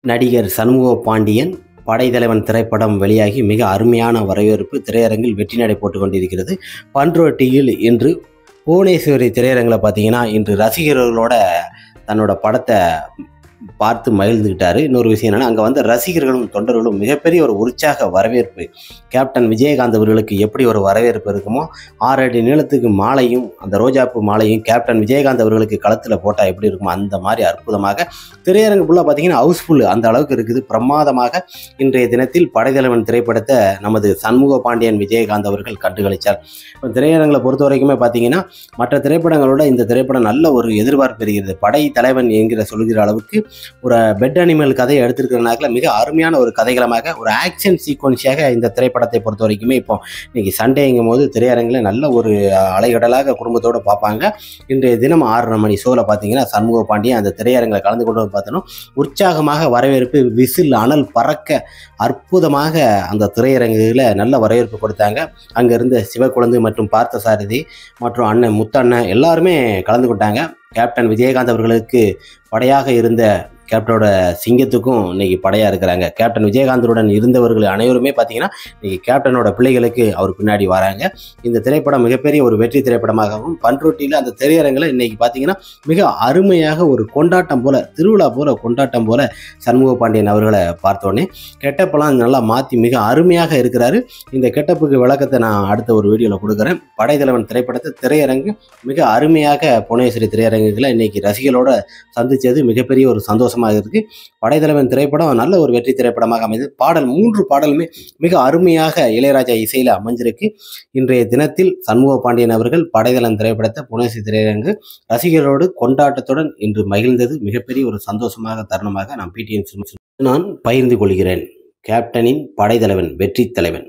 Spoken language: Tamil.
நடிகர் சண்முக பாண்டியன் படைத்தலைவன் திரைப்படம் வெளியாகி மிக அருமையான வரவேற்பு திரையரங்கில் வெற்றி நடை போட்டு கொண்டிருக்கிறது. பண்ருட்டியில் இன்று புவனேஸ்வரி திரையரங்கில் பார்த்தீங்கன்னா இன்று ரசிகர்களோட தன்னோட படத்தை பார்த்து மகிழ்ந்துக்கிட்டாரு. இன்னொரு விஷயம் என்னன்னா, அங்கே வந்த ரசிகர்களும் தொண்டர்களும் மிகப்பெரிய ஒரு உற்சாக வரவேற்பு. கேப்டன் விஜயகாந்த் அவர்களுக்கு எப்படி ஒரு வரவேற்பு இருக்குமோ 6 அடி நீளத்துக்கு மாலையும் அந்த ரோஜாப்பூ மாலையும் கேப்டன் விஜயகாந்த் அவர்களுக்கு களத்தில் போட்டால் எப்படி இருக்குமோ அந்த மாதிரி அற்புதமாக திரையரங்கு ஃபுல்லாக பார்த்தீங்கன்னா ஹவுஸ்ஃபுல் அந்த அளவுக்கு இருக்குது. பிரமாதமாக இன்றைய தினத்தில் படைத்தலைவன் திரைப்படத்தை நமது சண்முக பாண்டியன் விஜயகாந்த் அவர்கள் கண்டுகளித்தார். இப்போ திரையரங்களை பொறுத்த வரைக்குமே பார்த்தீங்கன்னா மற்ற திரைப்படங்களோட இந்த திரைப்படம் நல்ல ஒரு எதிர்பார்ப்பு இருக்கிறது. படை தலைவன் என்கிற சொல்கிற அளவுக்கு ஒரு பெட் அனிமல் கதையை எடுத்திருக்கிறனால மிக அருமையான ஒரு கதைகளமாக ஒரு ஆக்ஷன் சீக்வன்ஸியாக இந்த திரைப்படத்தை பொறுத்த வரைக்குமே இப்போ இன்னைக்கு சண்டேங்கும் போது திரையரங்கில் நல்ல ஒரு அலைகடலாக குடும்பத்தோடு பார்ப்பாங்க. இன்றைய தினம் 6:30 மணி ஷோவில் பார்த்தீங்கன்னா சண்முக பாண்டியன் அந்த திரையரங்கில் கலந்து கொண்டு பார்த்தோம். உற்சாகமாக வரவேற்பு, விசில் அனல் பறக்க அற்புதமாக அந்த திரையரங்குகளில் நல்ல வரவேற்பு கொடுத்தாங்க. அங்கே இருந்த சிவக்குழந்தை மற்றும் பார்த்தசாரதி மற்றும் அண்ணன் முத்தண்ணன் எல்லாருமே கலந்து கொண்டாங்க. கேப்டன் விஜயகாந்த் அவர்களுக்கு படையாக இருந்த கேப்டனோட சிங்கத்துக்கும் இன்னைக்கு படையாக இருக்கிறாங்க. கேப்டன் விஜயகாந்தருடன் இருந்தவர்கள் அனைவருமே பார்த்தீங்கன்னா இன்னைக்கு கேப்டனோட பிள்ளைகளுக்கு அவர் பின்னாடி வராங்க. இந்த திரைப்படம் மிகப்பெரிய ஒரு வெற்றி திரைப்படமாகவும் பண்ருட்டியில் அந்த திரையரங்கில் இன்னைக்கு பார்த்தீங்கன்னா மிக அருமையாக ஒரு கொண்டாட்டம் போல, திருவிழா போல கொண்டாட்டம் போல சண்முக பாண்டியன் அவர்களை பார்த்தோன்னே கெட்டப்பெல்லாம் நல்லா மாற்றி மிக அருமையாக இருக்கிறாரு. இந்த கெட்டப்புக்கு விளக்கத்தை நான் அடுத்த ஒரு வீடியோவில் கொடுக்குறேன். படைத்தலைவன் திரைப்படத்தை திரையரங்கு மிக அருமையாக புவனேஸ்வரி திரையரங்குகளை இன்னைக்கு ரசிகளோட சந்தித்தது மிகப்பெரிய ஒரு சந்தோஷமாக இருக்கு. படைத்தலைவன் திரைப்படம் நல்ல ஒரு வெற்றி திரைப்படமாக அமைந்தது. 3 பாடலுமே மிக அருமையாக இளையராஜா இசையில் அமைஞ்சிருக்கு. இன்றைய தினத்தில் சண்முக பாண்டியன் அவர்கள் படைத்தலைவன் திரைப்படத்தை புவனேஸ்வரி திரையரங்கு ரசிகர்களோடு கொண்டாட்டத்துடன் இன்று மகிழ்ந்தது மிகப்பெரிய ஒரு சந்தோஷமாக தருணமாக நான் PTN நான் பகிர்ந்து கொள்கிறேன். கேப்டனின் படைத்தலைவன் வெற்றி தலைவன்.